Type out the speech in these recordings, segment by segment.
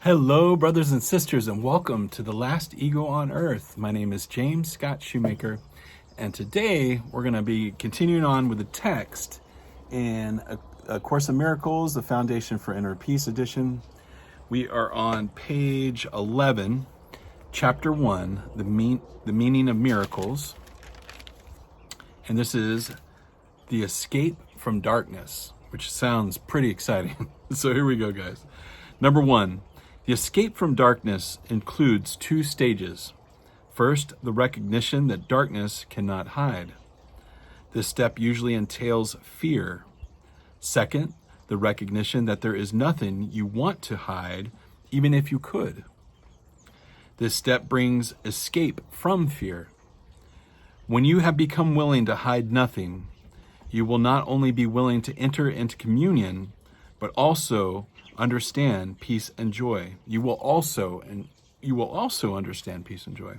Hello, brothers and sisters, and welcome to the last ego on earth. My name is James Scott Shoemaker, and today we're going to be continuing on with the text in A Course in Miracles, the Foundation for Inner Peace edition. We are on page 11, chapter 1, the meaning of miracles. And this is the escape from darkness, which sounds pretty exciting. So here we go, guys. Number 1. The escape from darkness includes 2 stages. First, the recognition that darkness cannot hide. This step usually entails fear. Second, the recognition that there is nothing you want to hide, even if you could. This step brings escape from fear. When you have become willing to hide nothing, you will not only be willing to enter into communion, but also understand peace and joy. You will also understand peace and joy.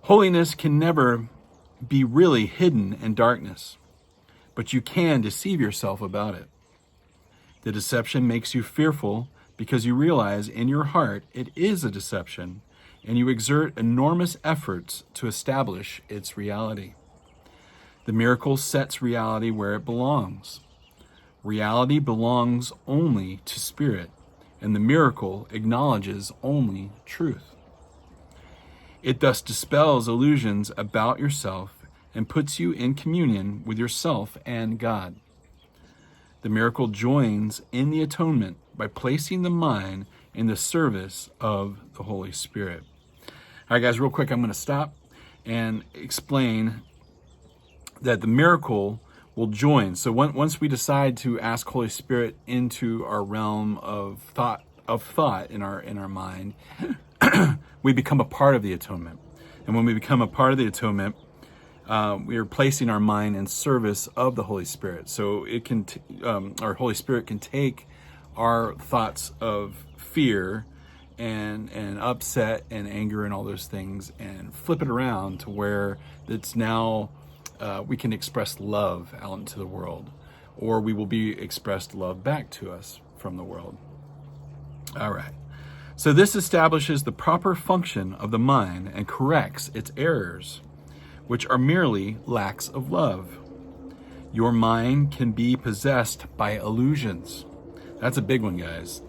Holiness can never be really hidden in darkness, but you can deceive yourself about it. The deception makes you fearful because you realize in your heart it is a deception, and you exert enormous efforts to establish its reality. The miracle sets reality where it belongs. Reality belongs only to spirit, and the miracle acknowledges only truth. It thus dispels illusions about yourself and puts you in communion with yourself and God. The miracle joins in the atonement by placing the mind in the service of the Holy Spirit. All right, guys, real quick, I'm going to stop and explain that the miracle will join. So once we decide to ask Holy Spirit into our realm of thought in our mind, we become a part of the atonement. And when we become a part of the atonement, we are placing our mind in service of the Holy Spirit. So it can, our Holy Spirit can take our thoughts of fear and upset and anger and all those things and flip it around to where it's now we can express love out into the world, or we will be expressed love back to us from the world. All right. So this establishes the proper function of the mind and corrects its errors, which are merely lacks of love. Your mind can be possessed by illusions. That's a big one, guys.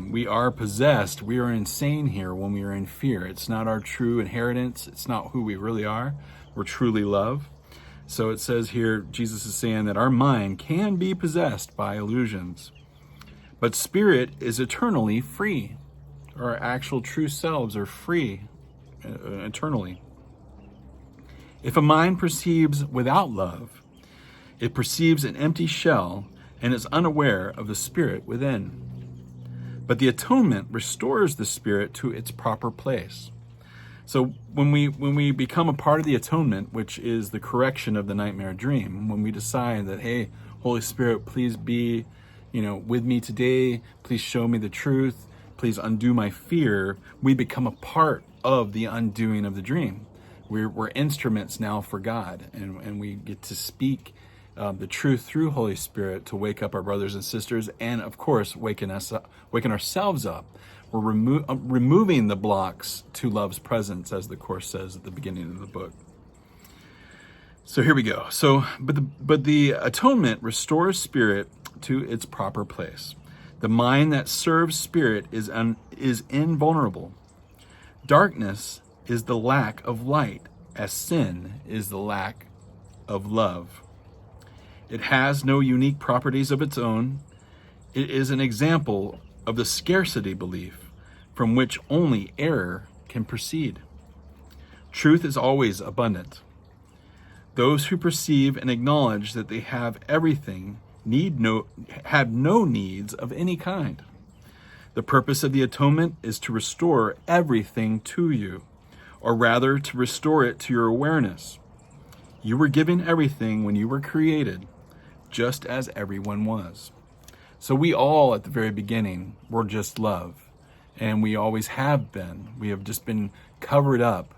We are possessed. We are insane here when we are in fear. It's not our true inheritance. It's not who we really are. We're truly love. So it says here, Jesus is saying that our mind can be possessed by illusions, but spirit is eternally free. Our actual true selves are free eternally. If a mind perceives without love, it perceives an empty shell and is unaware of the spirit within. But the atonement restores the spirit to its proper place. So when we become a part of the atonement, which is the correction of the nightmare dream, when we decide that, hey, Holy Spirit, please be, with me today, please show me the truth, please undo my fear, we become a part of the undoing of the dream. We're instruments now for God, and we get to speak the truth through Holy Spirit to wake up our brothers and sisters, and of course, waking ourselves up. We're removing the blocks to love's presence, as the Course says at the beginning of the book. So here we go. But the atonement restores spirit to its proper place. The mind that serves spirit is invulnerable. Darkness is the lack of light, as sin is the lack of love. It has no unique properties of its own. It is an example of the scarcity belief from which only error can proceed. Truth is always abundant. Those who perceive and acknowledge that they have everything have no needs of any kind. The purpose of the atonement is to restore everything to you, or rather to restore it to your awareness. You were given everything when you were created, just as everyone was. So we all, at the very beginning, were just love, and we always have been. We have just been covered up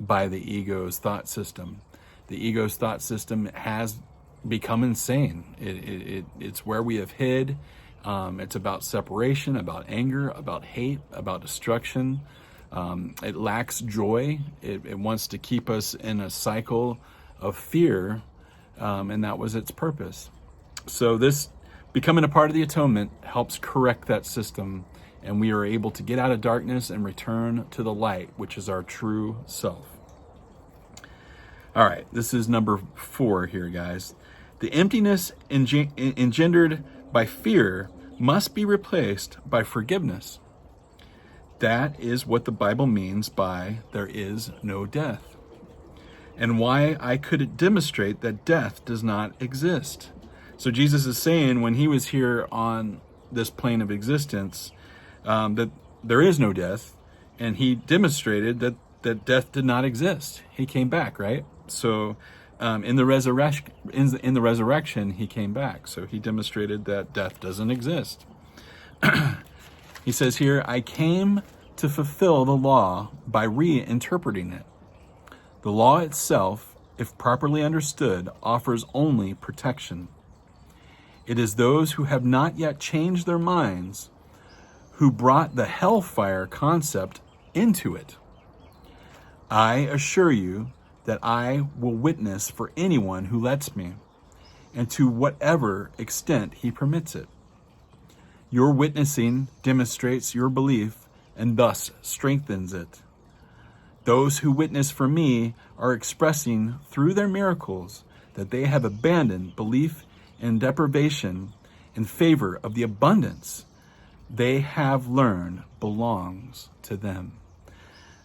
by the ego's thought system. The ego's thought system has become insane. It's where we have hid It's about separation, about anger, about hate, about destruction. It lacks joy. It wants to keep us in a cycle of fear, and that was its purpose. So this becoming a part of the atonement helps correct that system, and we are able to get out of darkness and return to the light, which is our true self. All right, this is number 4 here, guys. The emptiness engendered by fear must be replaced by forgiveness. That is what the Bible means by there is no death, and why I could demonstrate that death does not exist. So Jesus is saying when he was here on this plane of existence, that there is no death, and he demonstrated that death did not exist. He came back, right? So in the resurrection, he came back. So he demonstrated that death doesn't exist. He says here, I came to fulfill the law by reinterpreting it. The law itself, if properly understood, offers only protection. It is those who have not yet changed their minds who brought the hellfire concept into it. I assure you that I will witness for anyone who lets me, and to whatever extent he permits it. Your witnessing demonstrates your belief and thus strengthens it. Those who witness for me are expressing through their miracles that they have abandoned belief and deprivation in favor of the abundance they have learned belongs to them.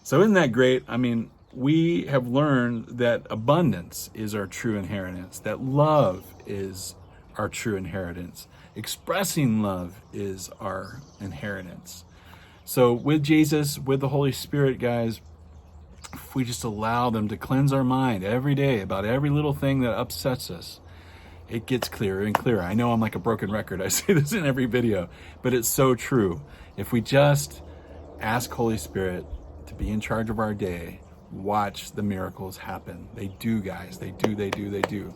So isn't that great? I mean, we have learned that abundance is our true inheritance, that love is our true inheritance. Expressing love is our inheritance. So with Jesus, with the Holy Spirit, guys, if we just allow them to cleanse our mind every day about every little thing that upsets us, it gets clearer and clearer. I know I'm like a broken record. I say this in every video, but it's so true. If we just ask Holy Spirit to be in charge of our day, watch the miracles happen. They do, guys. They do.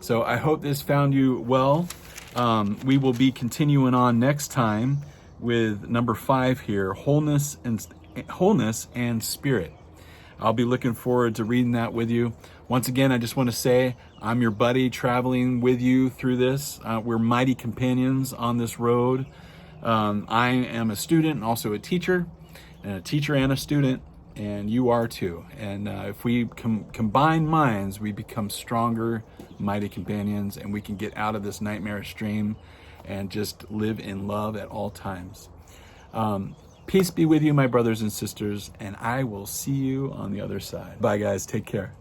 So I hope this found you well. We will be continuing on next time with number 5 here, Wholeness and Spirit. I'll be looking forward to reading that with you. Once again, I just want to say I'm your buddy traveling with you through this. We're mighty companions on this road. I am a student and also a teacher and a student, and you are too. And if we combine minds, we become stronger, mighty companions, and we can get out of this nightmarish dream and just live in love at all times. Peace be with you, my brothers and sisters, and I will see you on the other side. Bye, guys. Take care.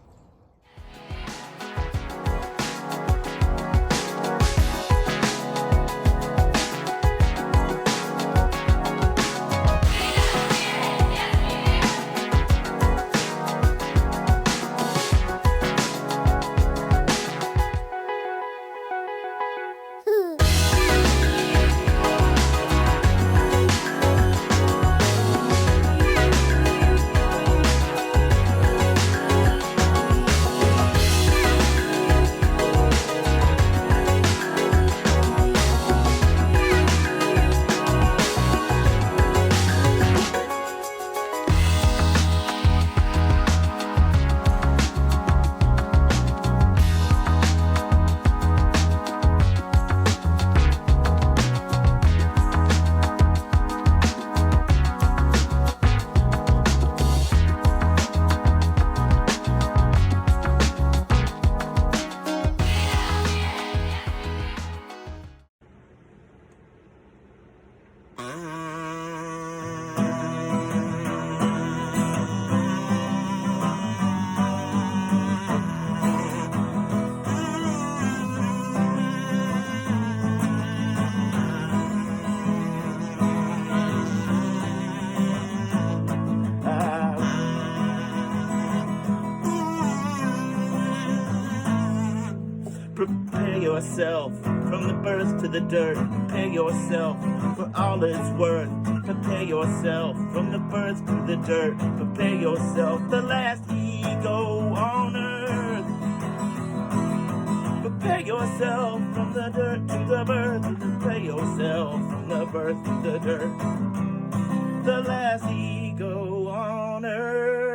Prepare yourself from the birth to the dirt. Prepare yourself for all it's worth. Prepare yourself from the birth to the dirt. Prepare yourself, the last ego on earth. Prepare yourself from from the dirt to the birth. Prepare yourself from the birth to the dirt. The last ego on earth.